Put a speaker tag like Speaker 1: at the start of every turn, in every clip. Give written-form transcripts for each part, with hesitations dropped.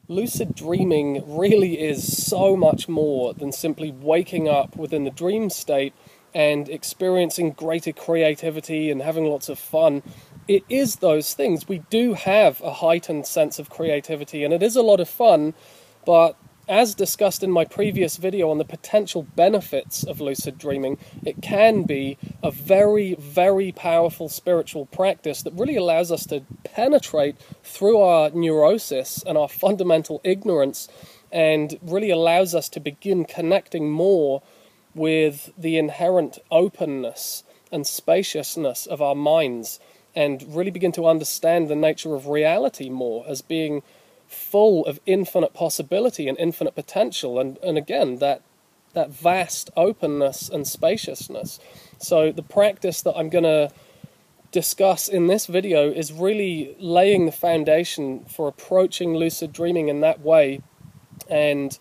Speaker 1: Lucid dreaming really is so much more than simply waking up within the dream state and experiencing greater creativity and having lots of fun. It is those things. We do have a heightened sense of creativity and it is a lot of fun, but as discussed in my previous video on the potential benefits of lucid dreaming, it can be a very, very powerful spiritual practice that really allows us to penetrate through our neurosis and our fundamental ignorance and really allows us to begin connecting more with the inherent openness and spaciousness of our minds and really begin to understand the nature of reality more as being full of infinite possibility and infinite potential, and again, that vast openness and spaciousness. So the practice that I'm going to discuss in this video is really laying the foundation for approaching lucid dreaming in that way, and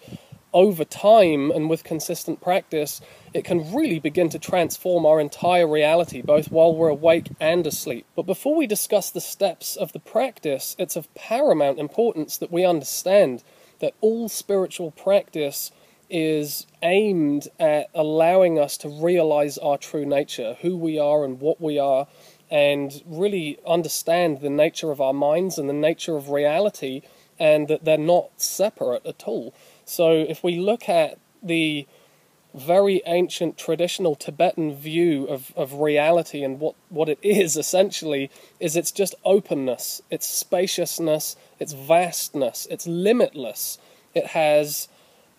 Speaker 1: over time and with consistent practice, it can really begin to transform our entire reality, both while we're awake and asleep. But before we discuss the steps of the practice, it's of paramount importance that we understand that all spiritual practice is aimed at allowing us to realize our true nature, who we are and what we are, and really understand the nature of our minds and the nature of reality, and that they're not separate at all. So if we look at the very ancient traditional Tibetan view of reality and what it is essentially, is it's just openness, it's spaciousness, it's vastness, it's limitless. It has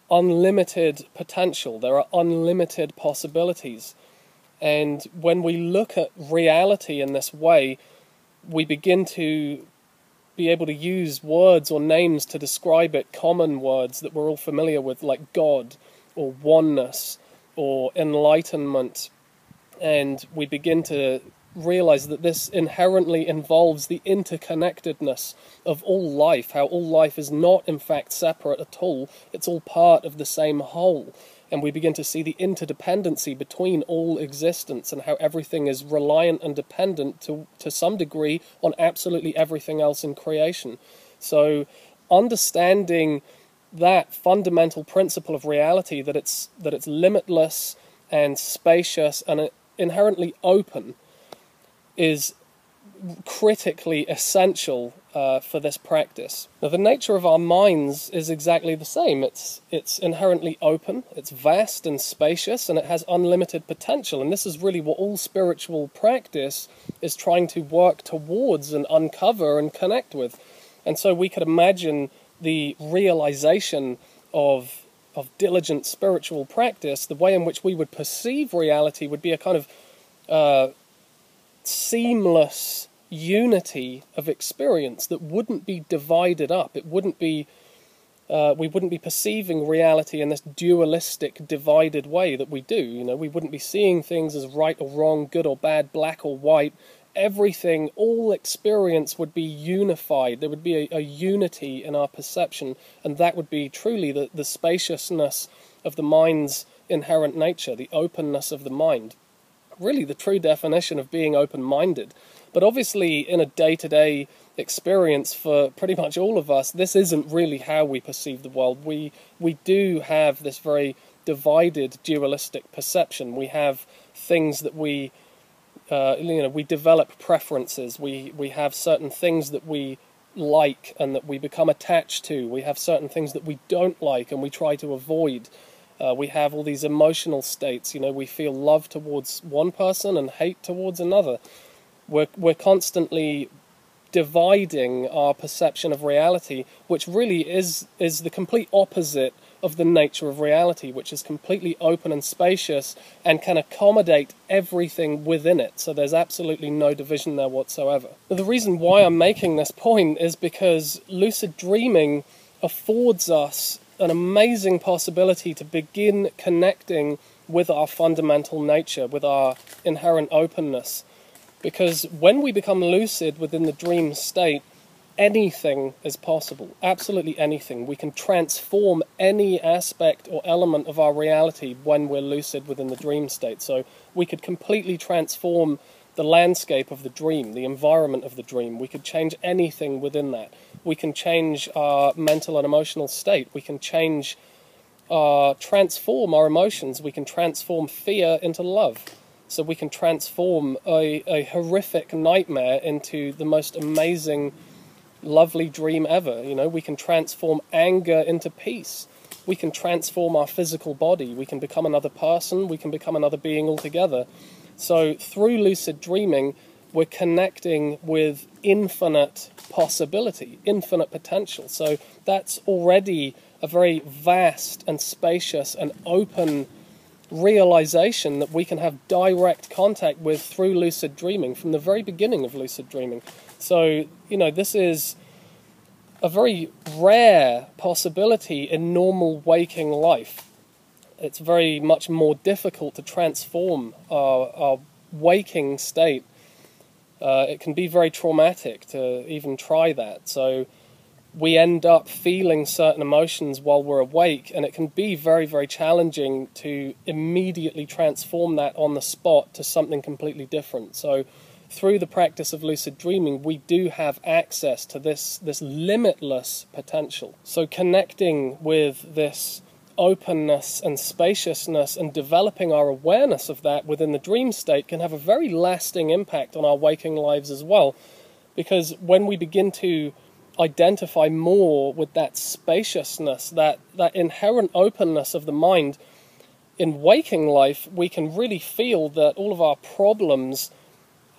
Speaker 1: unlimited potential, there are unlimited possibilities. And when we look at reality in this way, we begin to be able to use words or names to describe it, common words that we're all familiar with, like God, or oneness, or enlightenment, and we begin to realize that this inherently involves the interconnectedness of all life, how all life is not in fact separate at all, it's all part of the same whole, and we begin to see the interdependency between all existence and how everything is reliant and dependent to some degree on absolutely everything else in creation. So understanding that fundamental principle of reality, that it's limitless and spacious and inherently open, is critically essential for this practice. Now, the nature of our minds is exactly the same. It's inherently open, it's vast and spacious, and it has unlimited potential. And this is really what all spiritual practice is trying to work towards and uncover and connect with. And so we could imagine the realization of diligent spiritual practice, the way in which we would perceive reality would be a kind of seamless unity of experience that wouldn't be divided up. It wouldn't be we wouldn't be perceiving reality in this dualistic, divided way that we do. You know, we wouldn't be seeing things as right or wrong, good or bad, black or white. Everything, all experience would be unified. There would be a unity in our perception, and that would be truly the spaciousness of the mind's inherent nature, the openness of the mind. Really the true definition of being open-minded. But obviously in a day-to-day experience for pretty much all of us, this isn't really how we perceive the world. We do have this very divided dualistic perception. We have things that we develop preferences. We have certain things that we like and that we become attached to. We have certain things that we don't like and we try to avoid. We have all these emotional states. You know, we feel love towards one person and hate towards another. We're constantly dividing our perception of reality, which really is the complete opposite of the nature of reality, which is completely open and spacious and can accommodate everything within it. So there's absolutely no division there whatsoever. But the reason why I'm making this point is because lucid dreaming affords us an amazing possibility to begin connecting with our fundamental nature, with our inherent openness. Because when we become lucid within the dream state, anything is possible, absolutely anything. We can transform any aspect or element of our reality when we're lucid within the dream state. So we could completely transform the landscape of the dream, the environment of the dream. We could change anything within that. We can change our mental and emotional state. We can transform our emotions. We can transform fear into love. So we can transform a horrific nightmare into the most amazing, lovely dream ever. You know, we can transform anger into peace. We can transform our physical body. We can become another person. We can become another being altogether. So through lucid dreaming, we're connecting with infinite possibility, infinite potential. So that's already a very vast and spacious and open realization that we can have direct contact with through lucid dreaming from the very beginning of lucid dreaming. So, you know, this is a very rare possibility in normal waking life. It's very much more difficult to transform our waking state. It can be very traumatic to even try that. So we end up feeling certain emotions while we're awake, and it can be very, very challenging to immediately transform that on the spot to something completely different. So through the practice of lucid dreaming, we do have access to this limitless potential. So connecting with this openness and spaciousness and developing our awareness of that within the dream state can have a very lasting impact on our waking lives as well. Because when we begin to identify more with that spaciousness, that inherent openness of the mind in waking life, we can really feel that all of our problems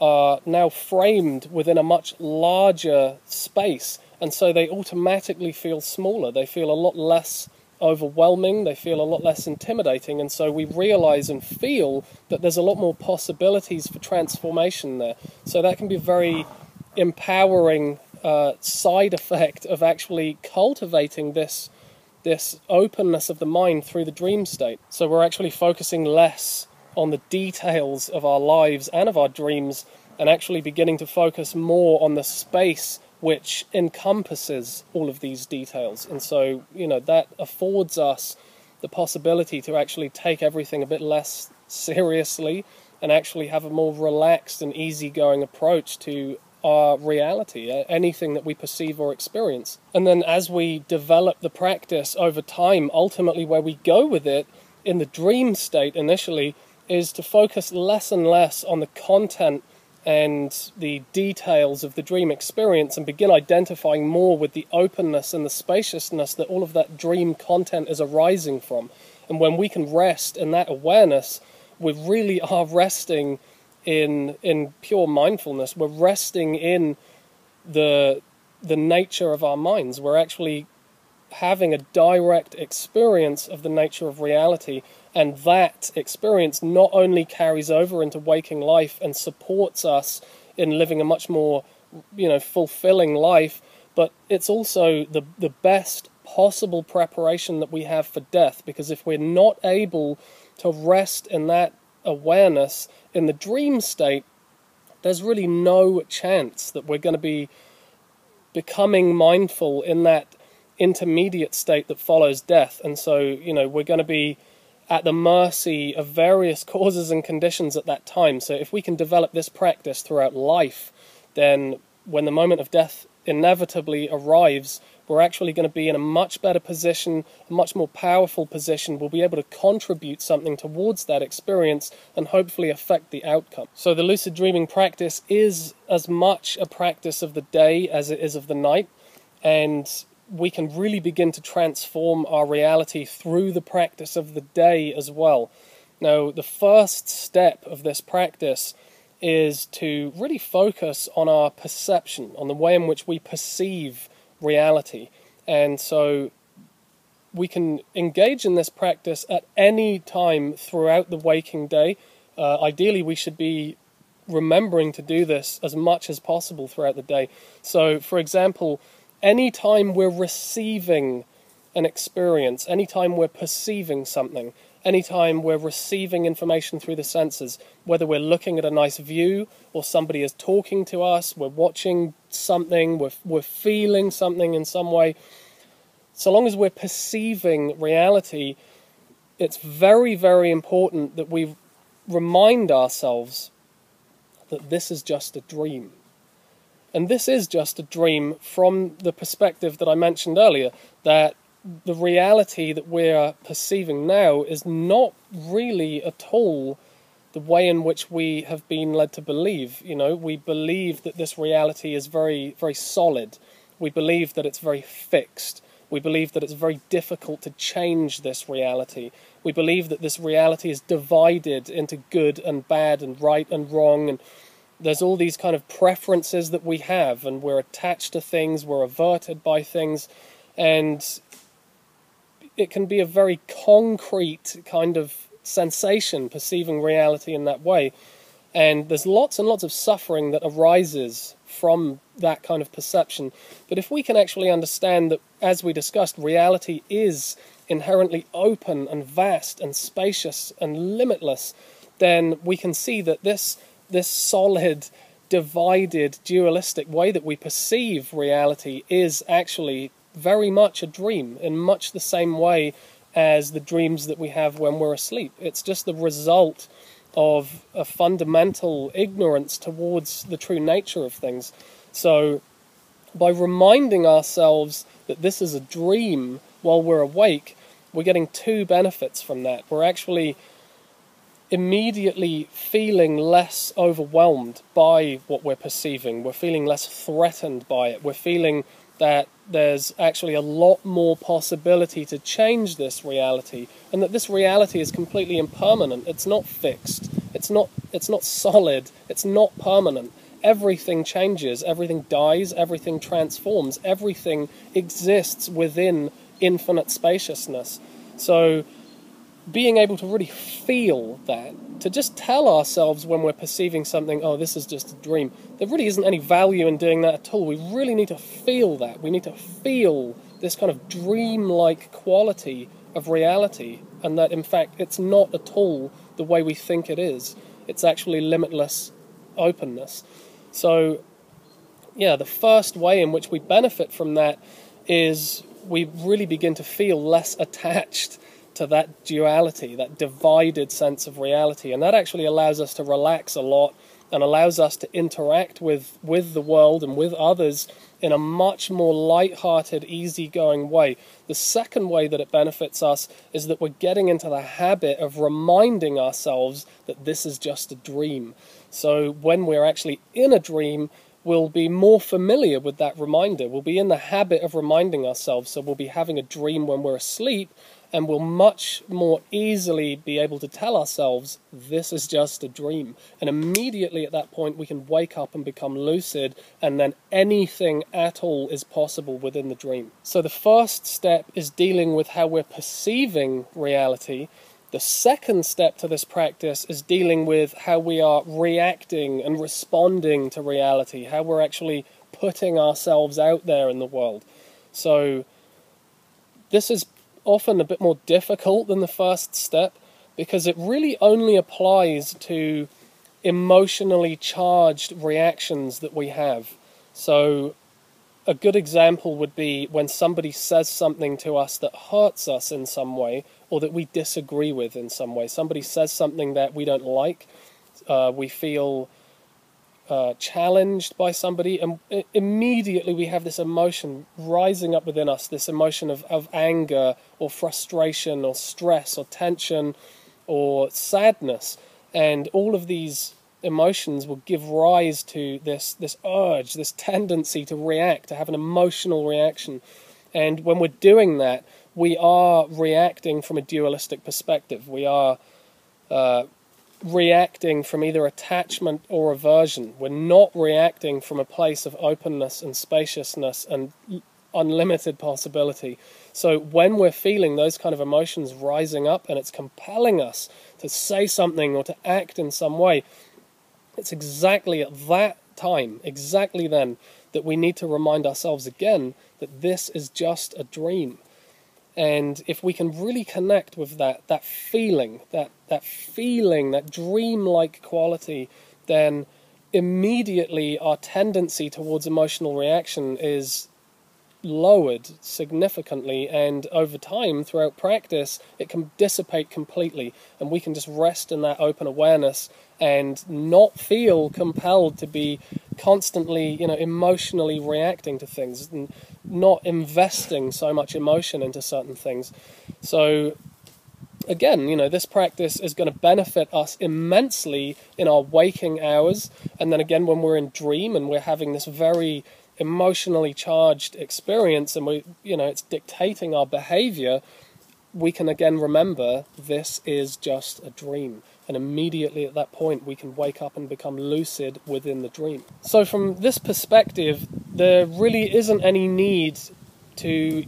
Speaker 1: are now framed within a much larger space, and so they automatically feel smaller. They feel a lot less overwhelming, they feel a lot less intimidating, and so we realize and feel that there's a lot more possibilities for transformation there. So that can be a very empowering side effect of actually cultivating this openness of the mind through the dream state. So we're actually focusing less on the details of our lives and of our dreams, and actually beginning to focus more on the space which encompasses all of these details. And so, you know, that affords us the possibility to actually take everything a bit less seriously and actually have a more relaxed and easygoing approach to our reality, anything that we perceive or experience. And then as we develop the practice over time, ultimately where we go with it in the dream state initially is to focus less and less on the content and the details of the dream experience and begin identifying more with the openness and the spaciousness that all of that dream content is arising from. And when we can rest in that awareness, we really are resting in pure mindfulness. We're resting in the nature of our minds. We're actually having a direct experience of the nature of reality, and that experience not only carries over into waking life and supports us in living a much more, you know, fulfilling life, but it's also the best possible preparation that we have for death. Because if we're not able to rest in that awareness in the dream state, there's really no chance that we're going to be becoming mindful in that intermediate state that follows death. And so, you know, we're going to be at the mercy of various causes and conditions at that time. So if we can develop this practice throughout life, then when the moment of death inevitably arrives, we're actually going to be in a much better position, a much more powerful position. We'll be able to contribute something towards that experience and hopefully affect the outcome. So the lucid dreaming practice is as much a practice of the day as it is of the night, and we can really begin to transform our reality through the practice of the day as well. Now, the first step of this practice is to really focus on our perception, on the way in which we perceive reality. And so we can engage in this practice at any time throughout the waking day. Ideally, we should be remembering to do this as much as possible throughout the day. So, for example, anytime we're receiving an experience, anytime we're perceiving something, anytime we're receiving information through the senses, whether we're looking at a nice view or somebody is talking to us, we're watching something, we're feeling something in some way, so long as we're perceiving reality, it's very, very important that we remind ourselves that this is just a dream. And this is just a dream from the perspective that I mentioned earlier, that the reality that we're perceiving now is not really at all the way in which we have been led to believe. You know, we believe that this reality is very, very solid. We believe that it's very fixed. We believe that it's very difficult to change this reality. We believe that this reality is divided into good and bad and right and wrong, and there's all these kind of preferences that we have, and we're attached to things, we're averted by things, and it can be a very concrete kind of sensation perceiving reality in that way. And there's lots and lots of suffering that arises from that kind of perception. But if we can actually understand that, as we discussed, reality is inherently open and vast and spacious and limitless, then we can see that this solid, divided, dualistic way that we perceive reality is actually very much a dream, in much the same way as the dreams that we have when we're asleep. It's just the result of a fundamental ignorance towards the true nature of things. So by reminding ourselves that this is a dream while we're awake, we're getting two benefits from that. We're actually immediately feeling less overwhelmed by what we're perceiving. We're feeling less threatened by it. We're feeling that there's actually a lot more possibility to change this reality, and that this reality is completely impermanent. It's not fixed. It's not solid. It's not permanent. Everything changes. Everything dies. Everything transforms. Everything exists within infinite spaciousness. So being able to really feel that, to just tell ourselves when we're perceiving something, oh, this is just a dream, there really isn't any value in doing that at all. We really need to feel that. We need to feel this kind of dream-like quality of reality, and that, in fact, it's not at all the way we think it is. It's actually limitless openness. So, yeah, the first way in which we benefit from that is we really begin to feel less attached to that duality, that divided sense of reality. And that actually allows us to relax a lot and allows us to interact with the world and with others in a much more light-hearted, easygoing way. The second way that it benefits us is that we're getting into the habit of reminding ourselves that this is just a dream. So when we're actually in a dream, we'll be more familiar with that reminder. We'll be in the habit of reminding ourselves. So we'll be having a dream when we're asleep, and we'll much more easily be able to tell ourselves, this is just a dream. And immediately at that point, we can wake up and become lucid, and then anything at all is possible within the dream. So the first step is dealing with how we're perceiving reality. The second step to this practice is dealing with how we are reacting and responding to reality, how we're actually putting ourselves out there in the world. So this is often a bit more difficult than the first step, because it really only applies to emotionally charged reactions that we have. So a good example would be when somebody says something to us that hurts us in some way, or that we disagree with in some way. Somebody says something that we don't like, we feel challenged by somebody, and immediately we have this emotion rising up within us, this emotion of anger or frustration or stress or tension or sadness. And all of these emotions will give rise to this urge, this tendency to react, to have an emotional reaction. And when we're doing that, we are reacting from a dualistic perspective. We are reacting from either attachment or aversion. We're not reacting from a place of openness and spaciousness and unlimited possibility. So when we're feeling those kind of emotions rising up and it's compelling us to say something or to act in some way, it's exactly at that time, exactly then, that we need to remind ourselves again that this is just a dream. And if we can really connect with that feeling, that dream-like quality, then immediately our tendency towards emotional reaction is lowered significantly, and over time, throughout practice, it can dissipate completely, and we can just rest in that open awareness and not feel compelled to be constantly, emotionally reacting to things and not investing so much emotion into certain things. So again, this practice is going to benefit us immensely in our waking hours, and then again when we're in dream and we're having this very emotionally charged experience and it's dictating our behavior, we can again remember this is just a dream. And immediately at that point, we can wake up and become lucid within the dream. So from this perspective, there really isn't any need to,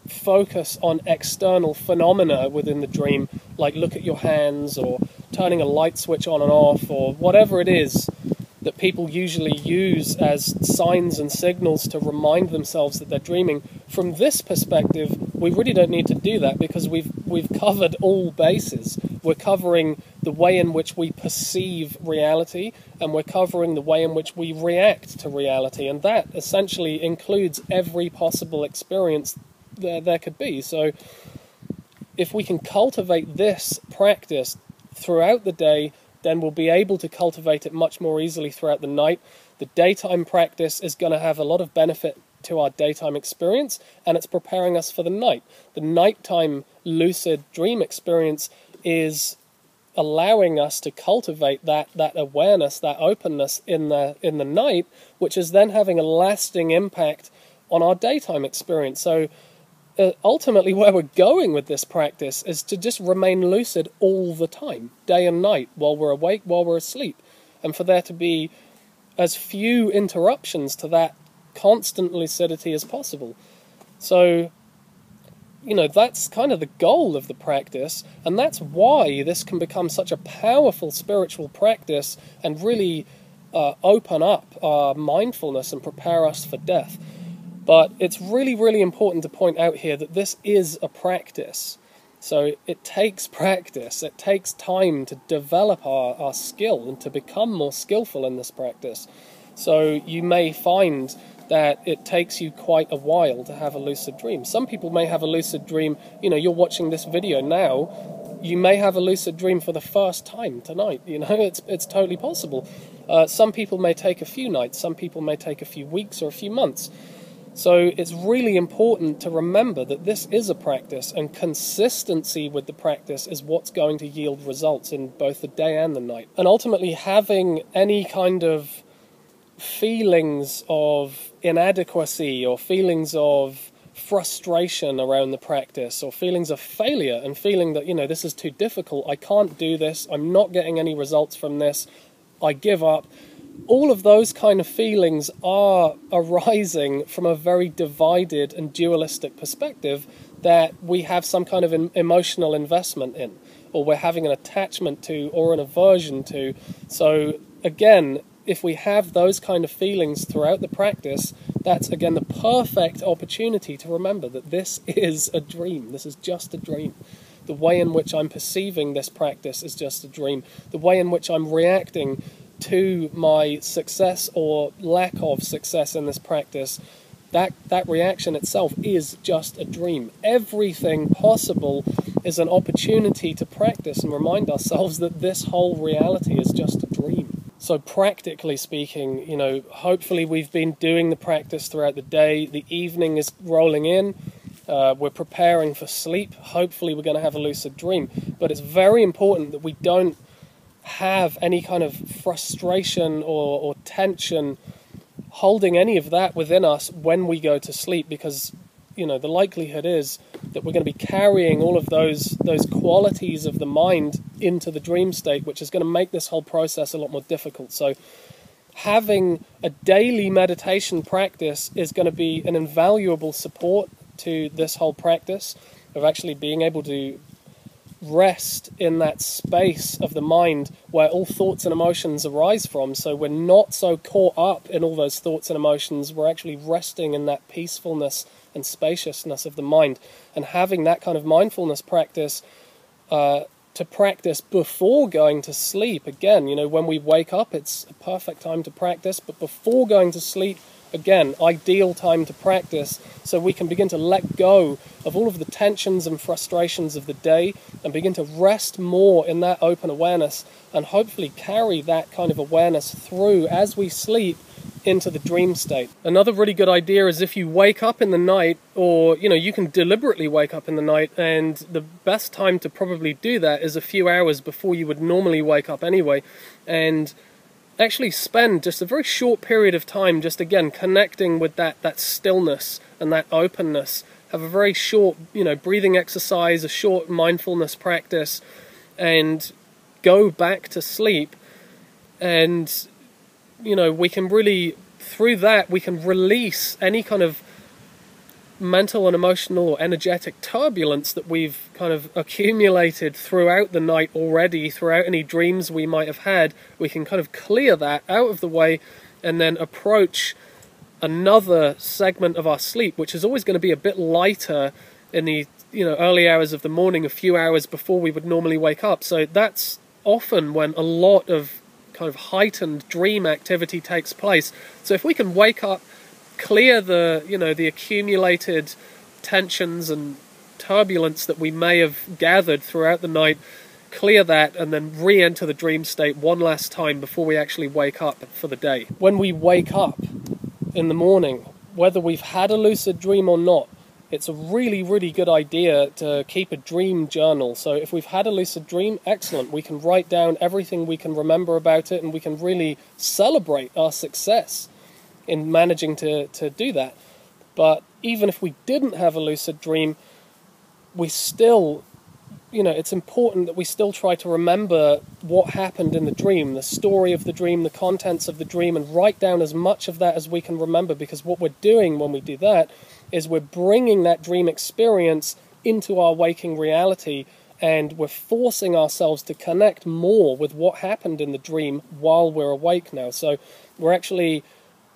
Speaker 1: focus on external phenomena within the dream, like look at your hands or turning a light switch on and off or whatever it is that people usually use as signs and signals to remind themselves that they're dreaming. From this perspective, we really don't need to do that because we've covered all bases. We're covering the way in which we perceive reality, and we're covering the way in which we react to reality, and that essentially includes every possible experience there could be. So if we can cultivate this practice throughout the day, then we'll be able to cultivate it much more easily throughout the night. The daytime practice is going to have a lot of benefit to our daytime experience, and it's preparing us for the night. The nighttime lucid dream experience is allowing us to cultivate that awareness, that openness in the night, which is then having a lasting impact on our daytime experience. So ultimately where we're going with this practice is to just remain lucid all the time, day and night, while we're awake, while we're asleep, and for there to be as few interruptions to that constant lucidity as possible. So, that's kind of the goal of the practice, and that's why this can become such a powerful spiritual practice and really open up our mindfulness and prepare us for death. But it's really, really important to point out here that this is a practice. So it takes practice. It takes time to develop our skill and to become more skillful in this practice. So you may find that it takes you quite a while to have a lucid dream. Some people may have a lucid dream, you're watching this video now, you may have a lucid dream for the first time tonight, it's totally possible. Some people may take a few nights, some people may take a few weeks or a few months. So it's really important to remember that this is a practice, and consistency with the practice is what's going to yield results in both the day and the night. And ultimately having any kind of feelings of inadequacy or feelings of frustration around the practice or feelings of failure and feeling that, this is too difficult, I can't do this, I'm not getting any results from this, I give up. All of those kind of feelings are arising from a very divided and dualistic perspective that we have some kind of emotional investment in, or we're having an attachment to, or an aversion to. So again, if we have those kind of feelings throughout the practice, that's again the perfect opportunity to remember that this is a dream. This is just a dream. The way in which I'm perceiving this practice is just a dream. The way in which I'm reacting to my success or lack of success in this practice, that reaction itself is just a dream. Everything possible is an opportunity to practice and remind ourselves that this whole reality is just a dream. So practically speaking, hopefully we've been doing the practice throughout the day. The evening is rolling in. We're preparing for sleep. Hopefully we're going to have a lucid dream. But it's very important that we don't have any kind of frustration or tension holding any of that within us when we go to sleep, because the likelihood is that we're going to be carrying all of those qualities of the mind into the dream state, which is going to make this whole process a lot more difficult. So having a daily meditation practice is going to be an invaluable support to this whole practice of actually being able to rest in that space of the mind where all thoughts and emotions arise from. So we're not so caught up in all those thoughts and emotions, we're actually resting in that peacefulness and spaciousness of the mind, and having that kind of mindfulness practice to practice before going to sleep. Again, when we wake up, it's a perfect time to practice, but before going to sleep, again, ideal time to practice, so we can begin to let go of all of the tensions and frustrations of the day and begin to rest more in that open awareness, and hopefully carry that kind of awareness through as we sleep into the dream state. Another really good idea is if you wake up in the night, or you can deliberately wake up in the night, and the best time to probably do that is a few hours before you would normally wake up anyway, and actually spend just a very short period of time just again connecting with that stillness and that openness. Have a very short breathing exercise, a short mindfulness practice, and go back to sleep. And we can really, through that, we can release any kind of mental and emotional or energetic turbulence that we've kind of accumulated throughout the night already, throughout any dreams we might have had. We can kind of clear that out of the way and then approach another segment of our sleep, which is always going to be a bit lighter in the early hours of the morning, a few hours before we would normally wake up. So that's often when a lot of kind of heightened dream activity takes place. So if we can wake up, clear the accumulated tensions and turbulence that we may have gathered throughout the night, clear that, and then re-enter the dream state one last time before we actually wake up for the day. When we wake up in the morning, whether we've had a lucid dream or not, it's a really, really good idea to keep a dream journal. So if we've had a lucid dream, excellent. We can write down everything we can remember about it, and we can really celebrate our success in managing to do that. But even if we didn't have a lucid dream, we still, it's important that we still try to remember what happened in the dream, the story of the dream, the contents of the dream, and write down as much of that as we can remember, because what we're doing when we do that is we're bringing that dream experience into our waking reality, and we're forcing ourselves to connect more with what happened in the dream while we're awake now. So we're actually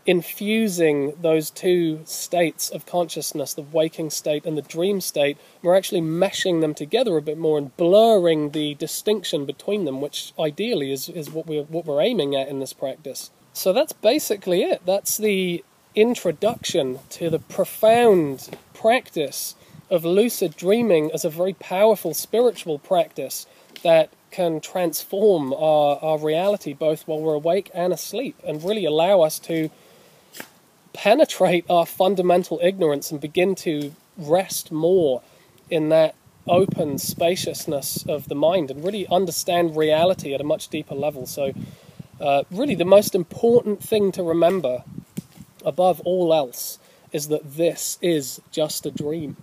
Speaker 1: infusing those two states of consciousness, the waking state and the dream state. We're actually meshing them together a bit more and blurring the distinction between them, which ideally is what we're aiming at in this practice. So that's basically it. That's the introduction to the profound practice of lucid dreaming as a very powerful spiritual practice that can transform our reality both while we're awake and asleep, and really allow us to penetrate our fundamental ignorance and begin to rest more in that open spaciousness of the mind and really understand reality at a much deeper level. So really the most important thing to remember above all else is that this is just a dream.